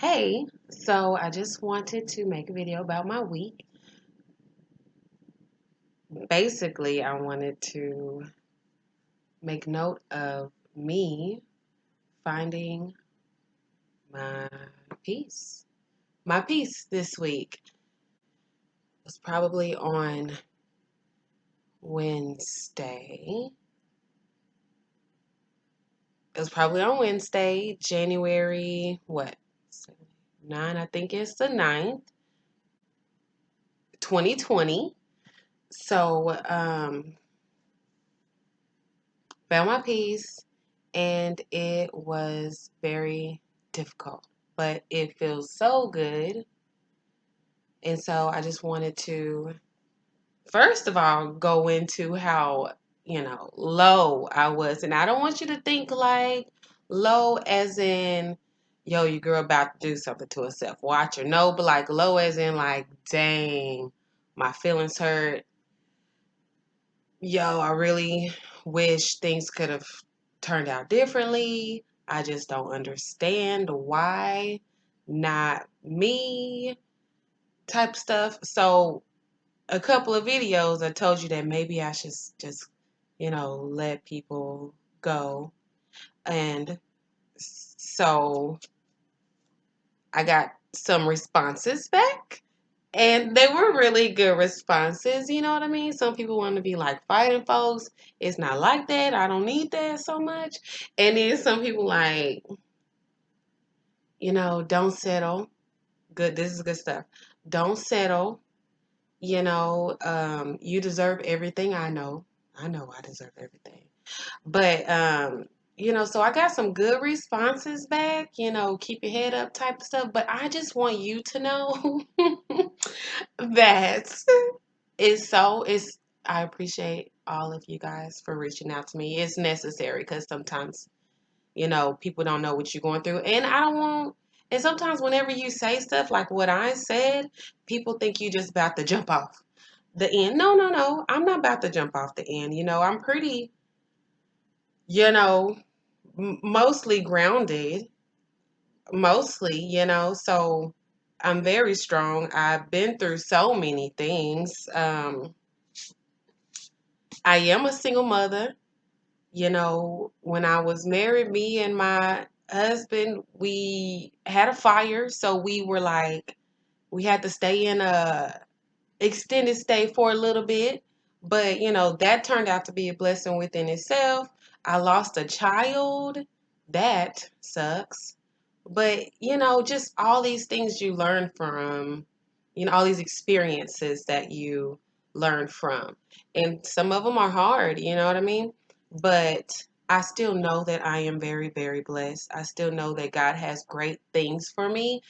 Hey, so I just wanted to make a video about my week. Basically, I wanted to make note of me finding my peace. My peace this week was probably on Wednesday. It was probably on Wednesday, January, what? 9, I think it's the 9th, 2020. So, found my peace, and it was very difficult, but it feels so good. And so I just wanted to, first of all, go into how, low I was. And I don't want you to think like low as in, yo, your girl about to do something to herself. Watch her. No, but like low as in like, dang, my feelings hurt. Yo, I really wish things could have turned out differently. I just don't understand why not me type stuff. So, a couple of videos I told you that maybe I should just, let people go. And so I got some responses back. And they were really good responses, you know what I mean? Some people want to be like fighting folks. It's not like that. I don't need that so much. And then some people like, don't settle. Good, this is good stuff. Don't settle. You deserve everything. I know. I know I deserve everything. But so I got some good responses back, keep your head up type of stuff. But I just want you to know that it's I appreciate all of you guys for reaching out to me. It's necessary because sometimes, people don't know what you're going through. And I don't want and sometimes whenever you say stuff like what I said, people think you just about to jump off the end. No, no, no. I'm not about to jump off the end. I'm pretty, you know, mostly grounded, mostly, so I'm very strong. I've been through so many things. I am a single mother. When I was married, me and my husband, we had a fire, so we had to stay in a extended stay for a little bit. But, that turned out to be a blessing within itself. I lost a child. That sucks. But, just all these things you learn from, all these experiences that you learn from. And some of them are hard, you know what I mean? But I still know that I am very, very blessed. I still know that God has great things for me.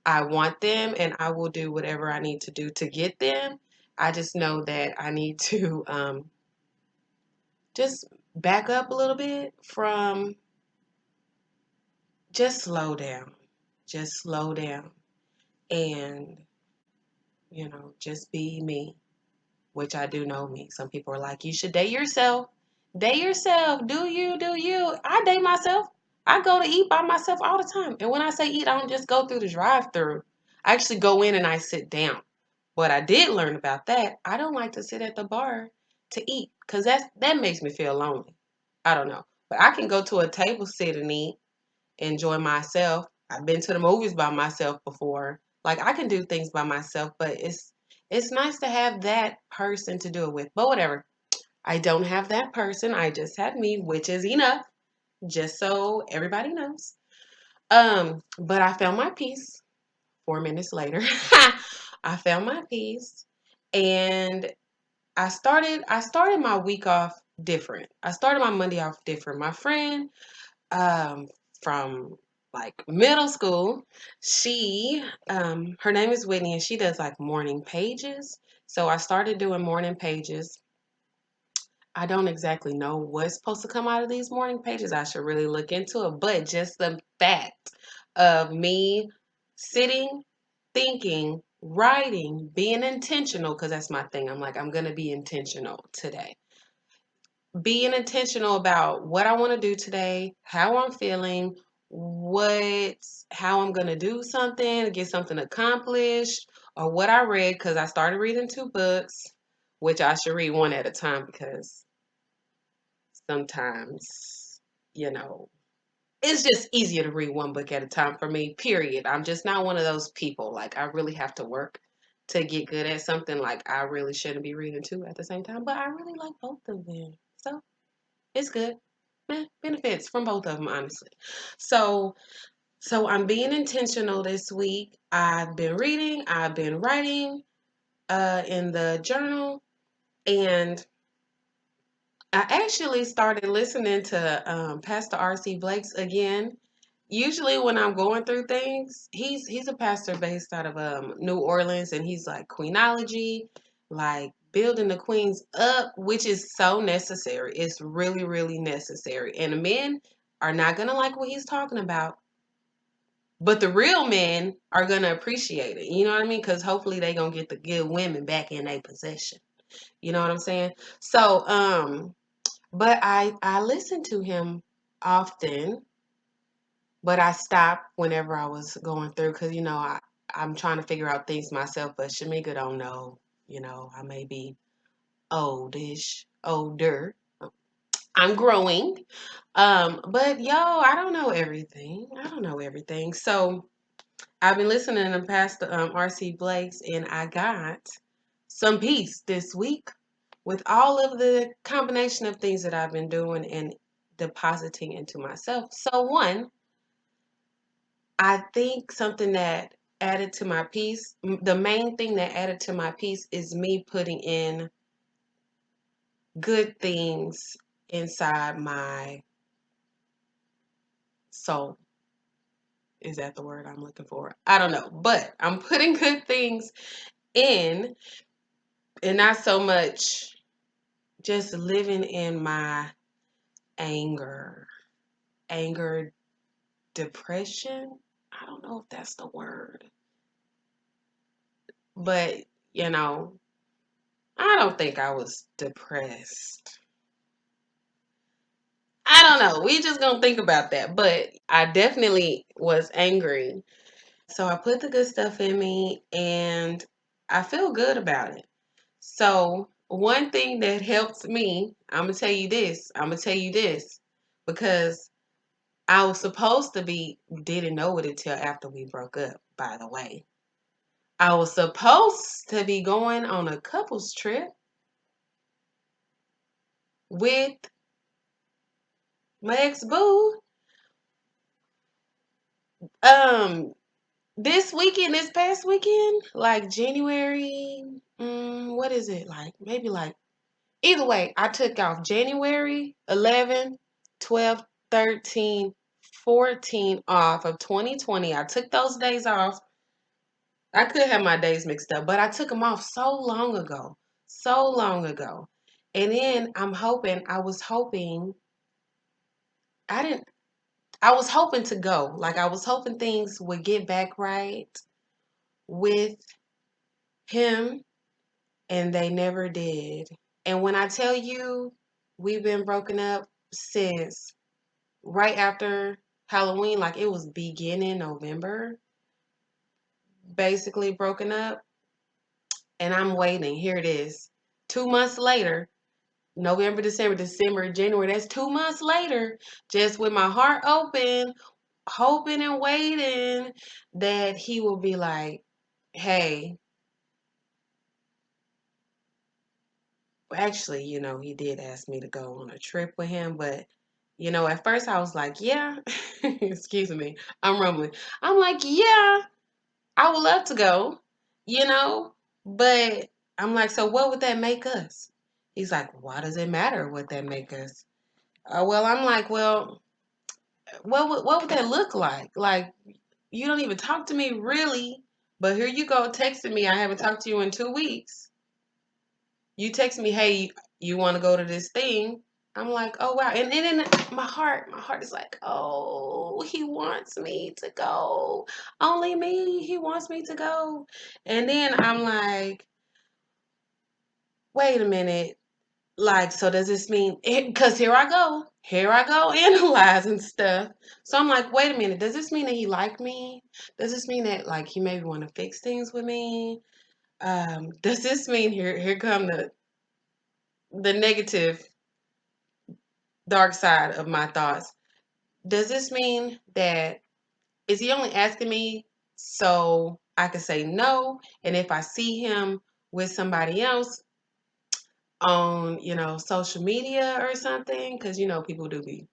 I want them and I will do whatever I need to do to get them. I just know that I need to just back up a little bit from just slow down. Just slow down and, just be me, which I do know me. Some people are like, you should date yourself. Date yourself. Do you? Do you? I date myself. I go to eat by myself all the time. And when I say eat, I don't just go through the drive through. I actually go in and I sit down. What I did learn about that, I don't like to sit at the bar to eat because that makes me feel lonely. I don't know. But I can go to a table, sit and eat, enjoy myself. I've been to the movies by myself before. Like I can do things by myself, but it's nice to have that person to do it with. But whatever. I don't have that person. I just have me, which is enough, just so everybody knows. But I found my peace 4 minutes later. I found my peace and I started my week off different. I started my Monday off different. My friend um from like middle school, she her name is Whitney and she does like morning pages. So I started doing morning pages. I don't exactly know what's supposed to come out of these morning pages. I should really look into it, but just the fact of me sitting, thinking, writing, being intentional, because that's my thing. I'm like, I'm going to be intentional today. Being intentional about what I want to do today, how I'm feeling, how I'm gonna do something, get something accomplished, or what I read, because I started reading 2 books, which I should read one at a time because sometimes, you know, it's just easier to read one book at a time for me, period. I'm just not one of those people. Like, I really have to work to get good at something. Like, I really shouldn't be reading two at the same time, but I really like both of them. So it's good. Benefits from both of them, honestly. So, so I'm being intentional this week. I've been reading, I've been writing in the journal, and I actually started listening to Pastor R.C. Blake's again. Usually, when I'm going through things, he's a pastor based out of New Orleans, and he's like queenology, like building the queens up, which is so necessary. It's really, really necessary. And the men are not gonna like what he's talking about, but the real men are gonna appreciate it. You know what I mean? Because hopefully they gonna get the good women back in their possession. You know what I'm saying? So, but I listened to him often, but I stopped whenever I was going through because I'm trying to figure out things myself. But Shamika don't know. I may be older. I'm growing. But yo, I don't know everything. I don't know everything. So I've been listening to Pastor R.C. Blake's, and I got some peace this week with all of the combination of things that I've been doing and depositing into myself. So, one, I think something that added to my peace, the main thing that added to my peace is me putting in good things inside my soul. Is that the word I'm looking for? I don't know, but I'm putting good things in and not so much just living in my anger, anger, depression. I don't know if that's the word, but you know, I don't think I was depressed. I don't know. We just gonna think about that, but I definitely was angry. So I put the good stuff in me, and I feel good about it. So one thing that helps me, I'm gonna tell you this. I'm gonna tell you this because I was supposed to be, didn't know it until after we broke up, by the way. I was supposed to be going on a couples trip with my ex boo. Um, this past weekend, like January, what is it? Like maybe like either way, I took off January 11, 12, 13, 14 off of 2020. I took those days off. I could have my days mixed up, but I took them off so long ago. So long ago. And then I didn't, I was hoping to go. Like, I was hoping things would get back right with him, and they never did. And when I tell you, we've been broken up since right after Halloween, like it was beginning November, basically broken up. And I'm waiting. Here it is. 2 months later, November, December, January. That's 2 months later, just with my heart open, hoping and waiting that he will be like, hey, actually, he did ask me to go on a trip with him, but at first I was like, yeah, excuse me, I'm rumbling. I'm like, yeah, I would love to go, you know, but I'm like, so what would that make us? He's like, why does it matter what that make us? Well, I'm like, well, what would that look like? Like, you don't even talk to me really, but here you go texting me. I haven't talked to you in 2 weeks. You text me, hey, you want to go to this thing? I'm like, oh wow. And then in my heart is like, oh, he wants me to go. Only me. He wants me to go. And then I'm like, wait a minute. Like, so does this mean, because here I go. here I go analyzing stuff. So I'm like, wait a minute, does this mean that he liked me? Does this mean that like he maybe want to fix things with me? Does this mean here come the negative dark side of my thoughts? Does this mean that is he only asking me so I can say no? And if I see him with somebody else on, social media or something, because people do be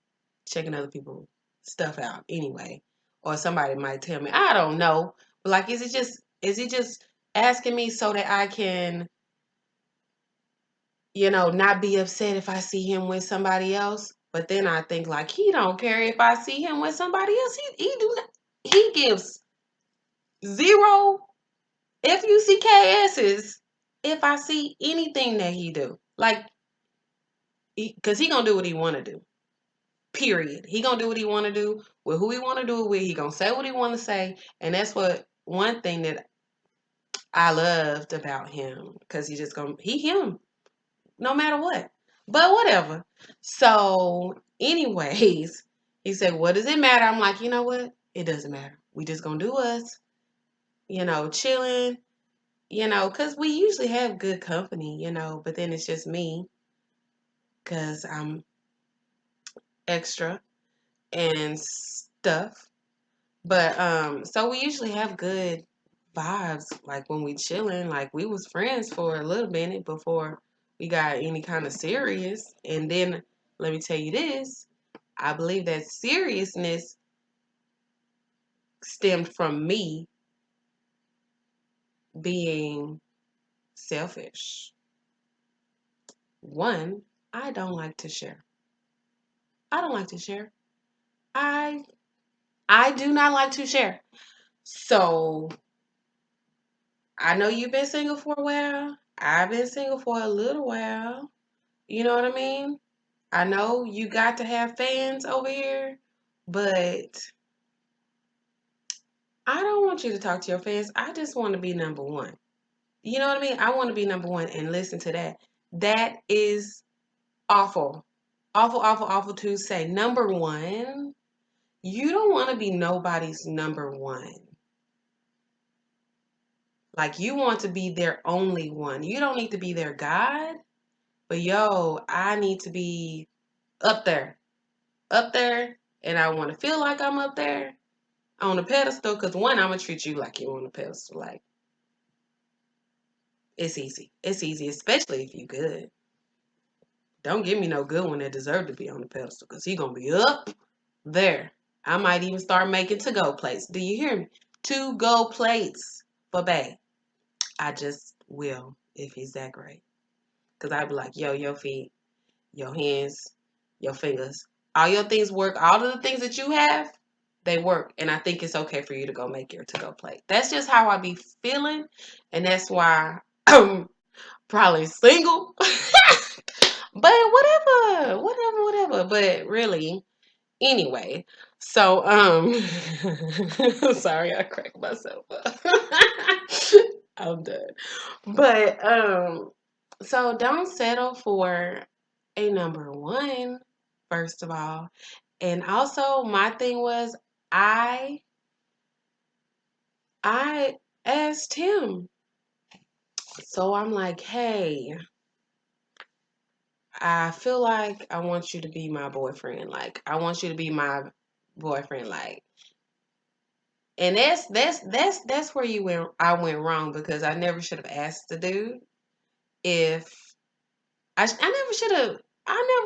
checking other people's stuff out anyway. Or somebody might tell me, I don't know. But like is he just asking me so that I can, not be upset if I see him with somebody else? But then I think like he don't care if I see him with somebody else. He do not he gives zero FUCKS's if I see anything that he do. Like, because he gonna do what he want to do. Period. He gonna do what he want to do with who he want to do it with. He gonna say what he want to say, and that's what one thing that I loved about him because he him no matter what. But whatever. So, anyways, he said, "What does it matter?" I'm like, you know what? It doesn't matter. We just gonna do us. Chilling. Because we usually have good company. But then it's just me because I'm extra and stuff. But so we usually have good vibes like when we chilling. Like we was friends for a little minute before we got any kind of serious. And then let me tell you this, I believe that seriousness stemmed from me being selfish. One, I don't like to share. I don't like to share. I I do not like to share. So I know you've been single for a while. I've been single for a little while. You know what I mean? I know you got to have fans over here, but I don't want you to talk to your fans. I just want to be number one. You know what I mean? I want to be number one and listen to that. That is awful. Awful, awful, awful to say. Number one, you don't want to be nobody's number one. Like you want to be their only one. You don't need to be their God, but yo, I need to be up there, up there, and I want to feel like I'm up there on a pedestal. Cause one, I'm gonna treat you like you're on a pedestal. Like it's easy. It's easy, especially if you good. Don't give me no good one that deserve to be on the pedestal, cause he gonna be up there. I might even start making to go plates. Do you hear me? To go plates for Bay. I just will if he's that great. Cause I'd be like, yo, your feet, your hands, your fingers, all your things work. All of the things that you have, they work. And I think it's okay for you to go make your to go plate. That's just how I be feeling. And that's why I'm probably single. But whatever. But really, anyway. So, sorry, I cracked myself up. I'm done. But, so don't settle for a number one, first of all. And also my thing was I I asked him. So I'm like, "Hey, I feel like I want you to be my boyfriend. Like I want you to be my boyfriend like." And that's where I went wrong because I never should have asked the dude if I never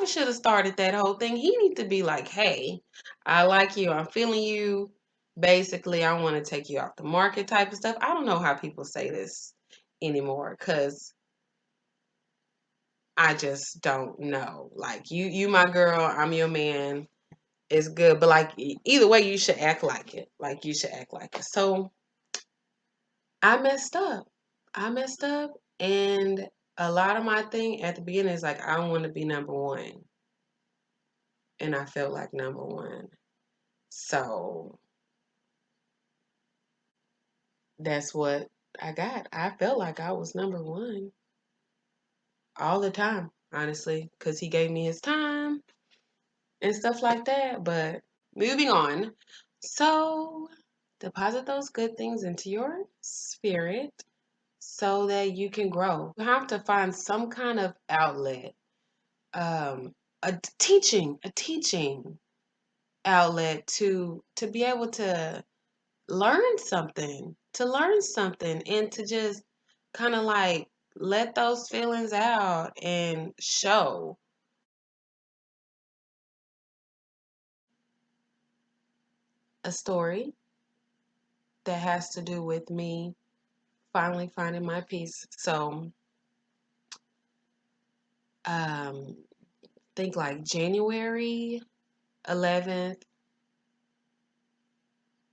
should have started that whole thing. He need to be like, "Hey, I like you. I'm feeling you. Basically, I want to take you off the market type of stuff." I don't know how people say this anymore cuz I just don't know. Like you my girl, I'm your man. It's good, but like either way you should act like it. Like you should act like it. So, I messed up. I messed up and a lot of my thing at the beginning is like I want to be number 1 and I felt like number 1. So that's what I got. I felt like I was number 1 all the time, honestly, because he gave me his time and stuff like that. But moving on. So deposit those good things into your spirit so that you can grow. You have to find some kind of outlet, a teaching outlet to be able to learn something, and to just kind of like let those feelings out and show a story that has to do with me finally finding my peace. So, um, think like January 11th,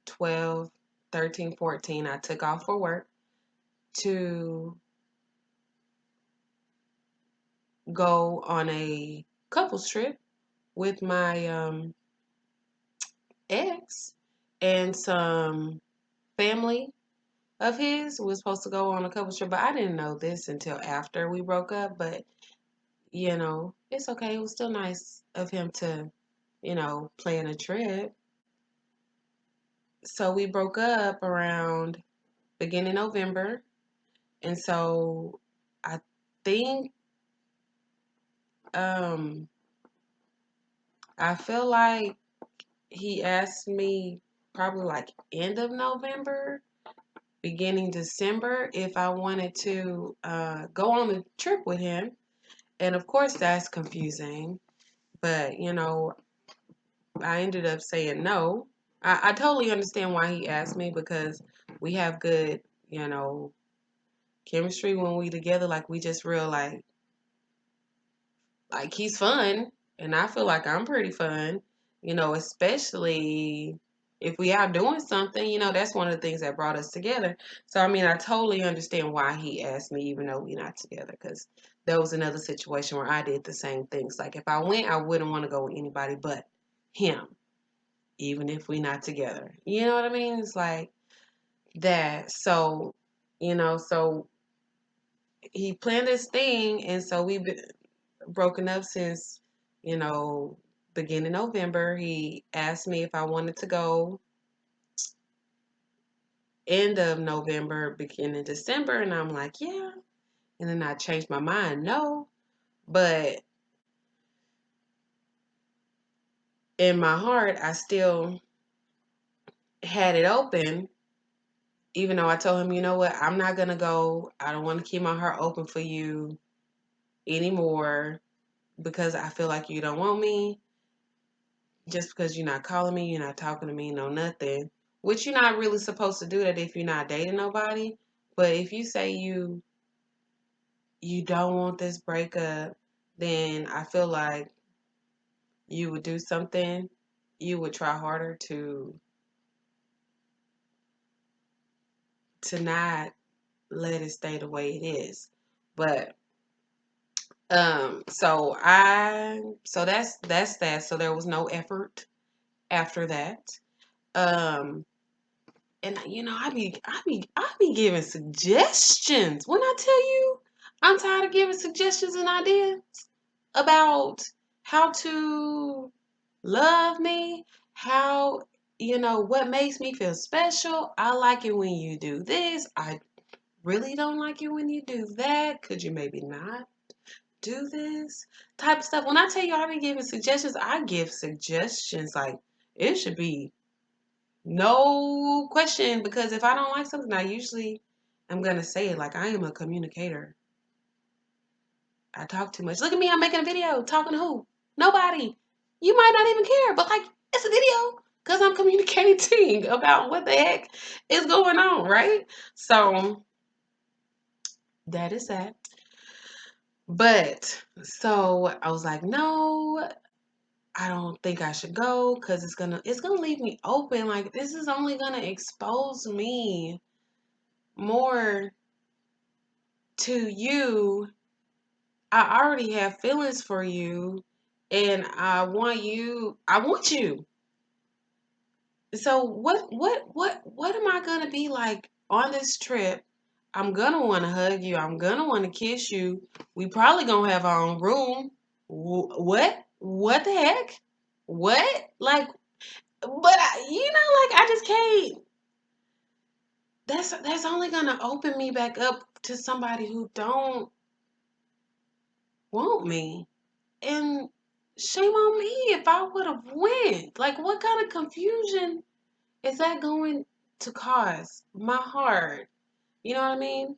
12th, 13, 14, I took off for work to go on a couples trip with my ex and some family of his. Was supposed to go on a couples trip, but I didn't know this until after we broke up. But it's okay. It was still nice of him to, plan a trip. So we broke up around beginning November, and so I think um I feel like he asked me probably like end of November, beginning December, if I wanted to go on the trip with him. And of course, that's confusing. But, I ended up saying no. I totally understand why he asked me, because we have good, chemistry when we together. Like, we just real, like he's fun. And I feel like I'm pretty fun, especially if we out doing something, that's one of the things that brought us together. So, I mean, I totally understand why he asked me, even though we're not together, because there was another situation where I did the same things. Like, if I went, I wouldn't want to go with anybody but him, even if we not together. You know what I mean? It's like that. So, so he planned this thing, and so we've been broken up since, you know, beginning November. He asked me if I wanted to go end of November, beginning December, and I'm like, yeah. And then I changed my mind, no. But in my heart, I still had it open, even though I told him, you know what, I'm not gonna go. I don't want to keep my heart open for you anymore, because I feel like you don't want me, just because you're not calling me, you're not talking to me, no nothing. Which you're not really supposed to do that if you're not dating nobody. But if you say you don't want this breakup, then I feel like you would do something. You would try harder to not let it stay the way it is. But so that's that. So there was no effort after that. Um and I be giving suggestions. When I tell you I'm tired of giving suggestions and ideas about how to love me, how, what makes me feel special. I like it when you do this. I really don't like it when you do that. Could you maybe not do this type of stuff? When I tell you I be giving suggestions, I give suggestions like it should be no question, because if I don't like something, I usually am gonna say it. Like, I am a communicator. I talk too much. Look at me, I'm making a video. Talking to who? Nobody. You might not even care, but like, it's a video because I'm communicating about what the heck is going on, right? So that is that. But so I was like, no, I don't think I should go, because it's gonna leave me open. Like, this is only gonna expose me more to you. I already have feelings for you, and I want you. So what am I gonna be like on this trip? I'm gonna want to hug you. I'm gonna want to kiss you. We probably gonna have our own room. What? What the heck? what? Like, but I just can't. That's only gonna open me back up to somebody who don't want me. And shame on me if I would have went. Like, what kind of confusion is that going to cause? My heart. You know what I mean?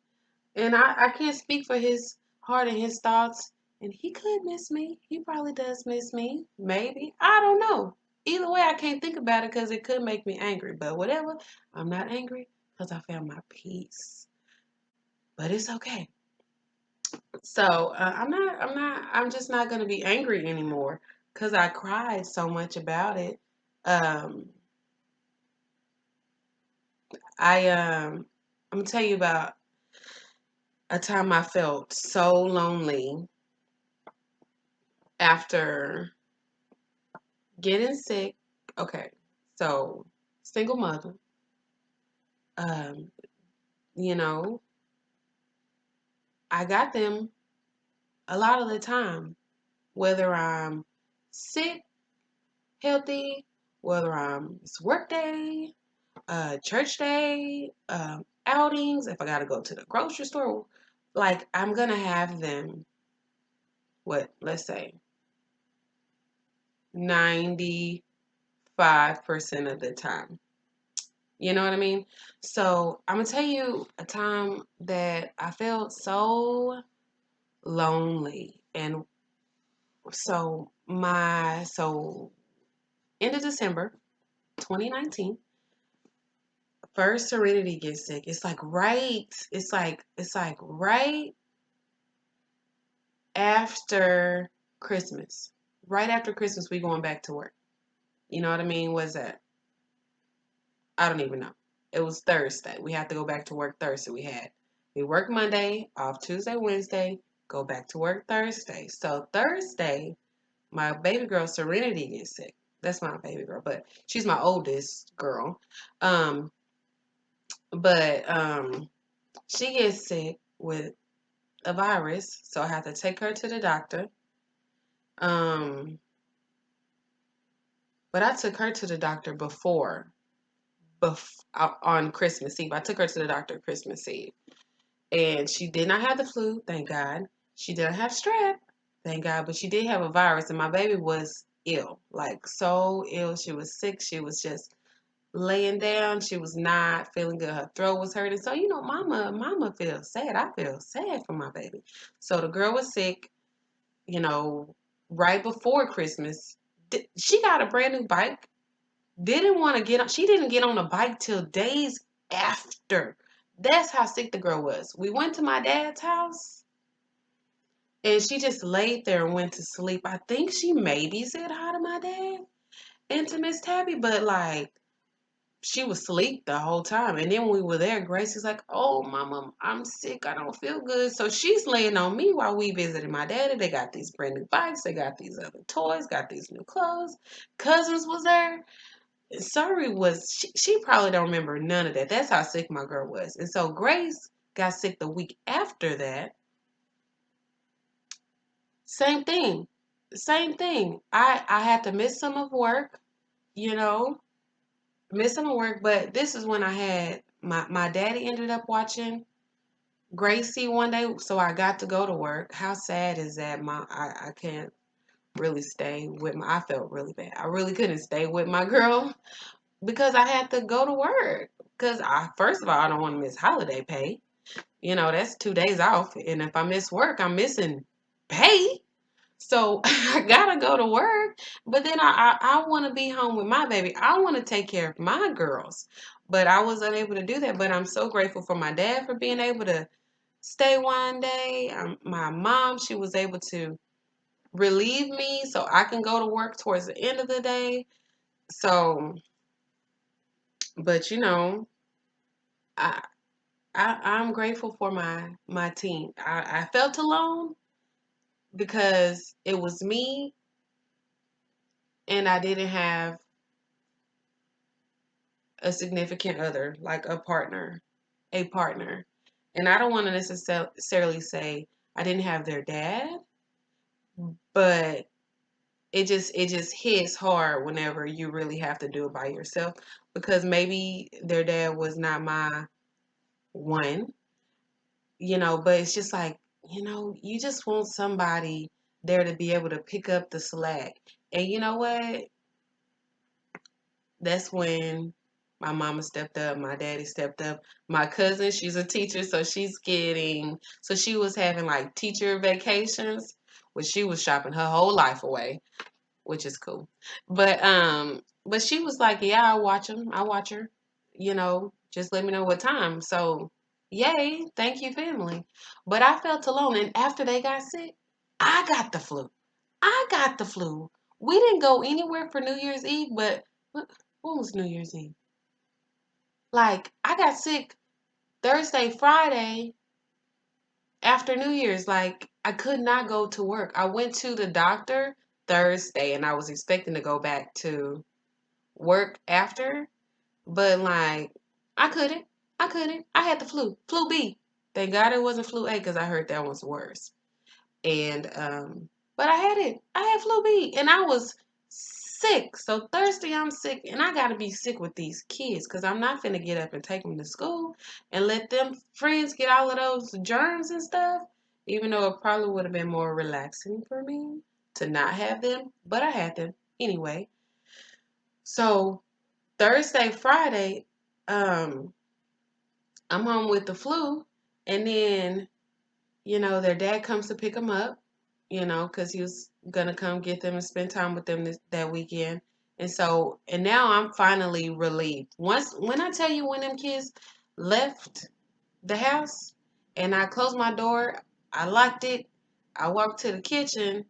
And I can't speak for his heart and his thoughts. And he could miss me. He probably does miss me. Maybe. I don't know. Either way, I can't think about it because it could make me angry. But whatever, I'm not angry because I found my peace. But it's okay. So I'm just not going to be angry anymore because I cried so much about it. Um, I'm going to tell you about a time I felt so lonely after getting sick. Okay, so single mother. Um, you know, I got them a lot of the time, whether I'm sick, healthy, whether it's work day, church day, outings. If I gotta go to the grocery store, like I'm gonna have them. What? Let's say 95% of the time. You know what I mean? So I'm gonna tell you a time that I felt so lonely. And so end of December 2019, first Serenity gets sick. It's like right after Christmas. Right after Christmas we going back to work. You know what I mean? Was that? I don't even know. It was Thursday. We had to go back to work Thursday. We work Monday, off Tuesday, Wednesday, go back to work Thursday. So Thursday, my baby girl Serenity gets sick. That's my baby girl, but she's my oldest girl. Um, but she gets sick with a virus, so I have to take her to the doctor. Um, but I took her to the doctor on Christmas Eve. I took her to the doctor Christmas Eve. And she did not have the flu, thank God. She didn't have strep, thank God, but she did have a virus, and my baby was ill, like so ill. She was sick. She was just laying down. She was not feeling good. Her throat was hurting. So mama feels sad. I feel sad for my baby. So the girl was sick, you know, right before Christmas. She got a brand new bike. Didn't want to get on. She didn't get on the bike till days after. That's how sick the girl was. We went to my dad's house and she just laid there and went to sleep. I think she maybe said hi to my dad and to Miss Tabby, but like she was asleep the whole time. And then when we were there, Gracie's like, "Oh, mama, I'm sick. I don't feel good." So she's laying on me while we visited my daddy. They got these brand new bikes. They got these other toys. Got these new clothes. Cousins was there. Surrey was she probably don't remember none of that. That's how sick my girl was. And so Grace got sick the week after that. Same thing. Same thing. I had to miss some of work, you know, miss some of work, but this is when I had my daddy ended up watching Gracie one day, so I got to go to work. How sad is that? I can't really stay with I felt really bad. I really couldn't stay with my girl because I had to go to work. Because first of all, I don't want to miss holiday pay. You know, that's 2 days off. And if I miss work, I'm missing pay. So I gotta go to work. But then I want to be home with my baby. I want to take care of my girls. But I was unable to do that. But I'm so grateful for my dad for being able to stay one day. My mom, she was able to relieve me so I can go to work towards the end of the day. So, but I I'm grateful for my team. I felt alone because it was me and I didn't have a significant other, like a partner. And I don't want to necessarily say I didn't have their dad, but it just hits hard whenever you really have to do it by yourself, because maybe their dad was not my one, but it's just like, you just want somebody there to be able to pick up the slack. And you know what? That's when my mama stepped up, my daddy stepped up. My cousin, she's a teacher, so she was having like teacher vacations, which she was shopping her whole life away, which is cool. But she was like, "Yeah, I watch them. I watch her. Just let me know what time." So, yay, thank you, family. But I felt alone, and after they got sick, I got the flu. I got the flu. We didn't go anywhere for New Year's Eve, but when was New Year's Eve? Like, I got sick Thursday, Friday after New Year's. Like, I could not go to work. I went to the doctor Thursday, and I was expecting to go back to work after, but like, I couldn't. I couldn't. I had the flu. Flu B. Thank God it wasn't flu A, because I heard that one's worse. And but I had it. I had flu B, and I was sick. So Thursday I'm sick, and I gotta be sick with these kids, because I'm not finna get up and take them to school and let them friends get all of those germs and stuff. Even though it probably would have been more relaxing for me to not have them, but I had them anyway. So Thursday, Friday, um, I'm home with the flu, and then their dad comes to pick them up, because he was gonna come get them and spend time with them that weekend. And now I'm finally relieved. When I tell you, when them kids left the house and I closed my door, I locked it, I walked to the kitchen,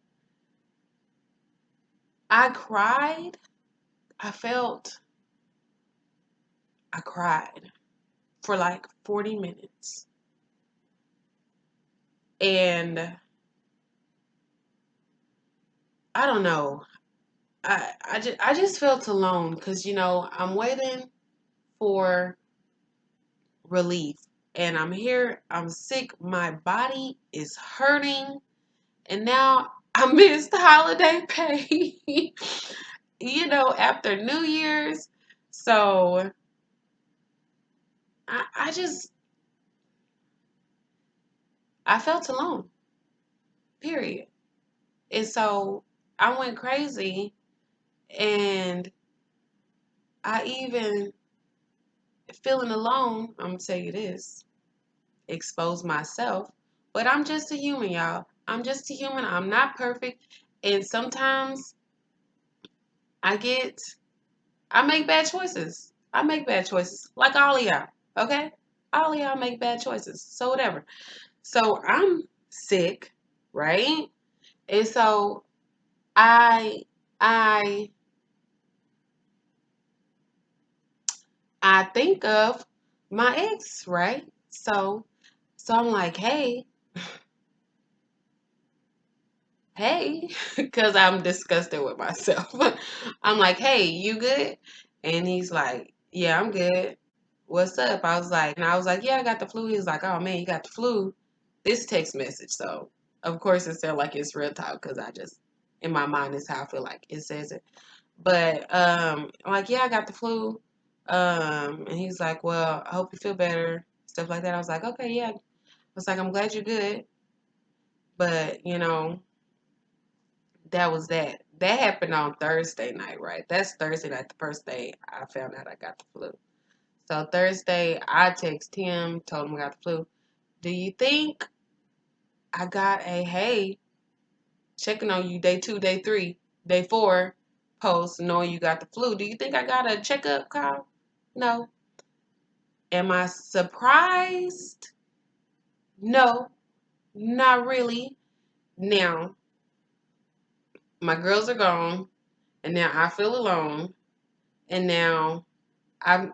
I cried. I felt, I cried for like 40 minutes. And I don't know. I just felt alone, because I'm waiting for relief, and I'm here, I'm sick, my body is hurting, and now I missed holiday pay, after New Year's. So I I felt alone, period. And so I went crazy, and I even, feeling alone, I'm gonna tell you this, expose myself. But I'm just a human, y'all. I'm just a human. I'm not perfect. And sometimes I get, I make bad choices. I make bad choices. Like all of y'all. Okay? All of y'all make bad choices. So whatever. So I'm sick, right? And so I I I think of my ex, right? So I'm like, hey, because I'm disgusted with myself. I'm like, hey, you good? And he's like, yeah, I'm good. What's up? And I was like, yeah, I got the flu. He was like, oh man, you got the flu. This text message. So, of course, it sounded like it's real talk, because in my mind, is how I feel like it says it. But, I'm like, yeah, I got the flu. And he's like, well, I hope you feel better. Stuff like that. I was like, okay, yeah. I was like, I'm glad you're good. But, that was that. That happened on Thursday night, right? That's Thursday night, the first day I found out I got the flu. So Thursday, I text him, told him I got the flu. Do you think I got a hey, checking on you day 2, day 3, day 4 post knowing you got the flu? Do you think I got a checkup call? No. Am I surprised? No, not really. Now, my girls are gone, and now I feel alone, and now I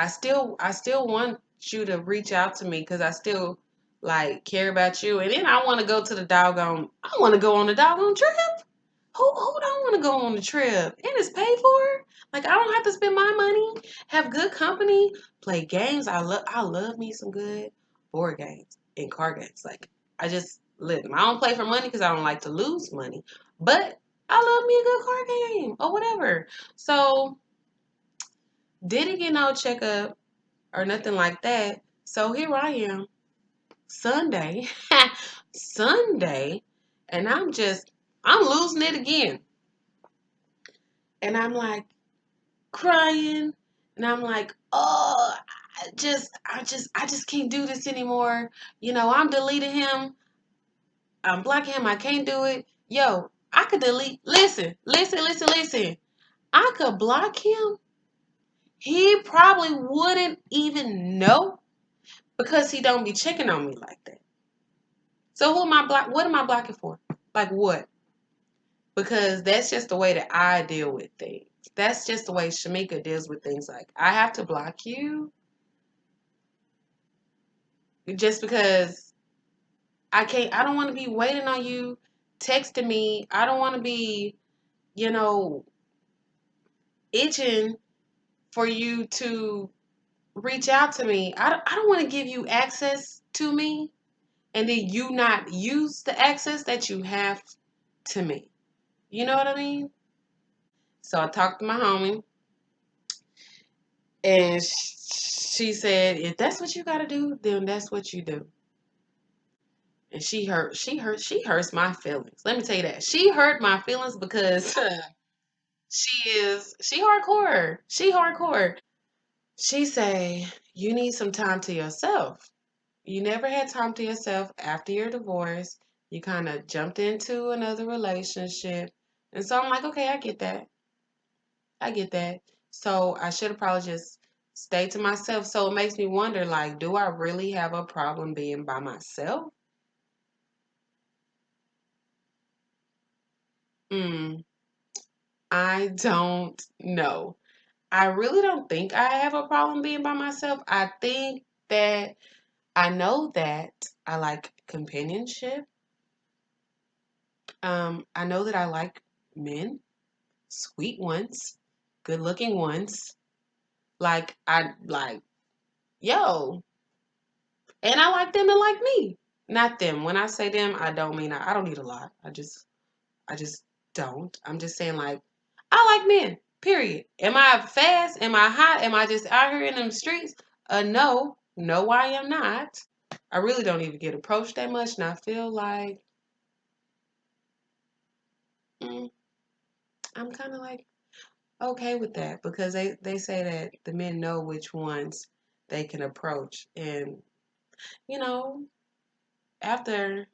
still want you to reach out to me, because I still like care about you. And then I want to go to the doggone I want to go on the doggone trip. Who don't want to go on the trip? And it's paid for. Like, I don't have to spend my money, have good company, play games. I love me some good board games and card games. Like, I just live them. I don't play for money, because I don't like to lose money. But I love me a good card game or whatever. So didn't get no checkup or nothing like that. So here I am, Sunday, Sunday, and I'm losing it again. And I'm like crying, and I'm like, oh, I just can't do this anymore. I'm deleting him. I'm blocking him. I can't do it. Yo, I could delete. Listen. I could block him. He probably wouldn't even know because he don't be checking on me like that. So who am I block? What am I blocking for? Like what? Because that's just the way that I deal with things. That's just the way Shamika deals with things. Like I have to block you just because I can't. I don't want to be waiting on you, texting me. I don't want to be, you know, itching for you to reach out to me. I don't want to give you access to me and then you not use the access that you have to me. You know what I mean? So I talked to my homie, and she said, if that's what you got to do, then that's what you do. And she hurts my feelings. Let me tell you that. She hurt my feelings because she hardcore. She hardcore. She say, you need some time to yourself. You never had time to yourself after your divorce. You kind of jumped into another relationship. And so I'm like, okay, I get that. I get that. So I should have probably just stayed to myself. So it makes me wonder, like, do I really have a problem being by myself? Hmm. I don't know. I really don't think I have a problem being by myself. I think that I know that I like companionship. I know that I like men, sweet ones, good looking ones. Like I like, yo, and I like them to like me. Not them. When I say them, I don't mean I don't need a lot. I just don't. I'm just saying like I like men. Period. Am I fast? Am I hot? Am I just out here in them streets? No. No, I am not. I really don't even get approached that much, and I feel like mm, I'm kind of like okay with that because they say that the men know which ones they can approach, and you know after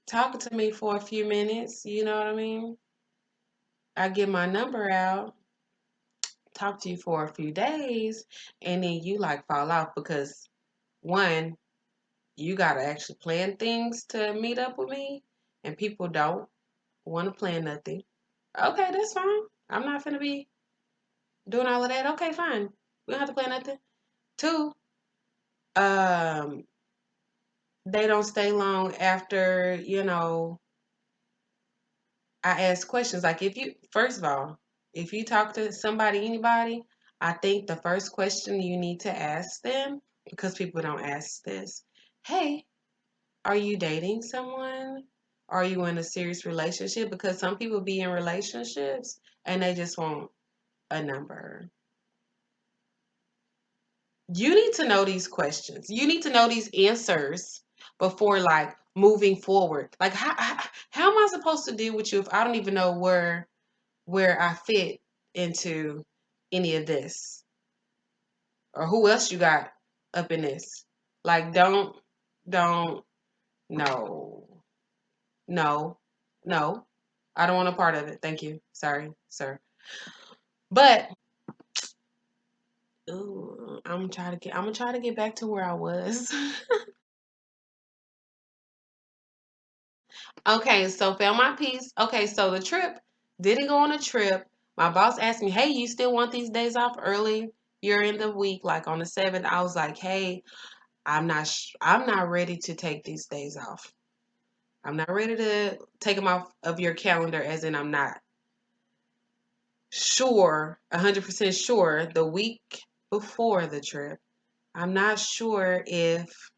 talking to me for a few minutes, you know what I mean, I give my number out, talk to you for a few days, and then you like fall off because one, you gotta actually plan things to meet up with me, and people don't want to plan nothing. Okay, that's fine. I'm not gonna be doing all of that. Okay, fine. We don't have to plan nothing. Two, um, they don't stay long after, I ask questions. Like if you, first of all, if you talk to somebody, anybody, I think the first question you need to ask them, because people don't ask this, hey, are you dating someone? Are you in a serious relationship? Because some people be in relationships and they just want a number. You need to know these questions. You need to know these answers before like moving forward. Like how am I supposed to deal with you if I don't even know where I fit into any of this or who else you got up in this? Like don't no no no. I don't want a part of it. Thank you. Sorry, sir. But ooh, I'm gonna try to get back to where I was. Okay, so found my piece. Okay, so the trip didn't go on a trip. My boss asked me, "Hey, you still want these days off early? You're in the week, like on the 7th." I was like, "Hey, I'm not ready to take these days off. I'm not ready to take them off of your calendar, as in I'm not sure, 100% sure the week before the trip. I'm not sure if,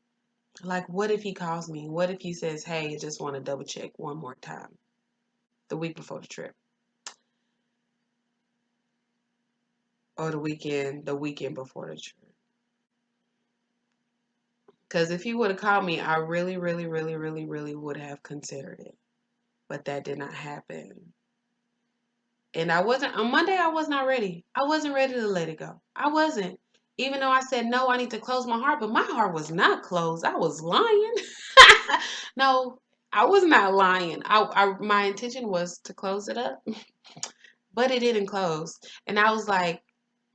like, what if he calls me? What if he says, hey, I just want to double check one more time? the week before the trip. Or the weekend before the trip. Because if he would have called me, I really, really, really, really, really would have considered it. But that did not happen. And on Monday, I was not ready. I wasn't ready to let it go. I wasn't. Even though I said, no, I need to close my heart, but my heart was not closed. I was lying. No, I was not lying. My intention was to close it up, but it didn't close. And I was like,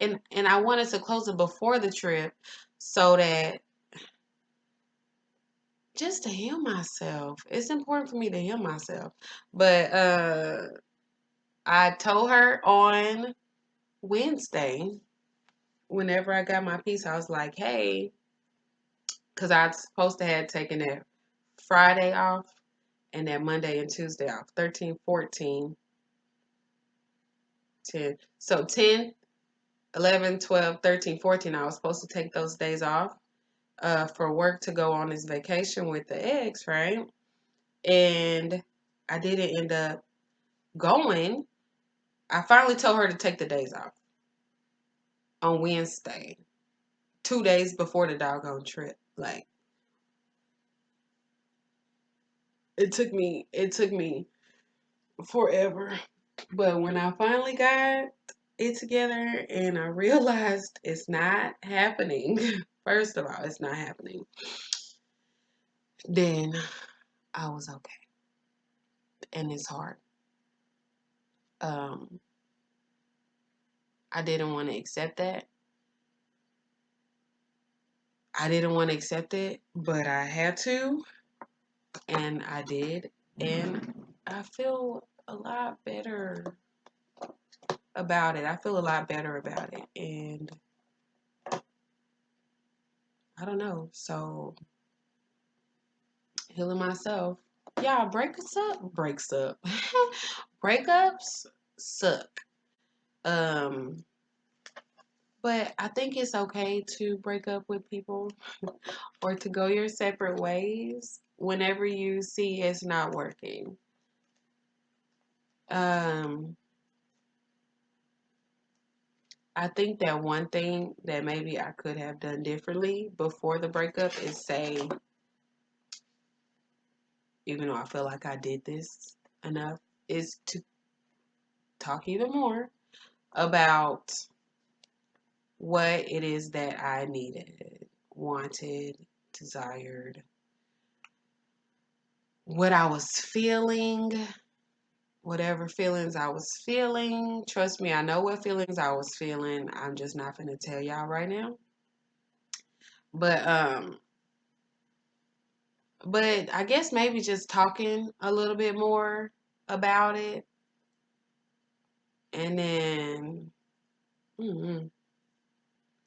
and I wanted to close it before the trip so that just to heal myself. It's important for me to heal myself. But I told her on Wednesday, whenever I got my piece, I was like, hey, because I was supposed to have taken that Friday off and that Monday and Tuesday off. 13, 14, 10. So 10, 11, 12, 13, 14, I was supposed to take those days off for work to go on this vacation with the ex, right? And I didn't end up going. I finally told her to take the days off on Wednesday, 2 days before the doggone trip. Like it took me forever. But when I finally got it together and I realized it's not happening, first of all, it's not happening, then I was okay. And it's hard. Um, I didn't want to accept that. I didn't want to accept it, but I had to, and I did. And I feel a lot better about it. I feel a lot better about it. And I don't know. So healing myself. Yeah, breaks up. Breakups suck. Um, but I think it's okay to break up with people or to go your separate ways whenever you see it's not working. Um, I think that one thing that maybe I could have done differently before the breakup is say, even though I feel like I did this enough, is to talk even more about what it is that I needed, wanted, desired, what I was feeling, whatever feelings I was feeling. Trust me, I know what feelings I was feeling. I'm just not going to tell y'all right now. But but I guess maybe just talking a little bit more about it. And then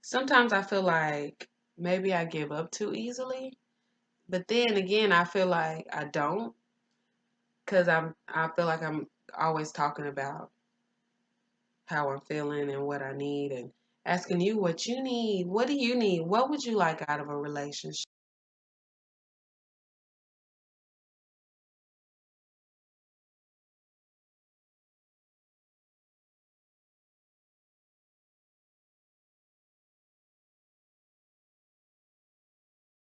sometimes I feel like maybe I give up too easily. But then again, I feel like I don't because I feel like I'm always talking about how I'm feeling and what I need and asking you what you need. What do you need? What would you like out of a relationship?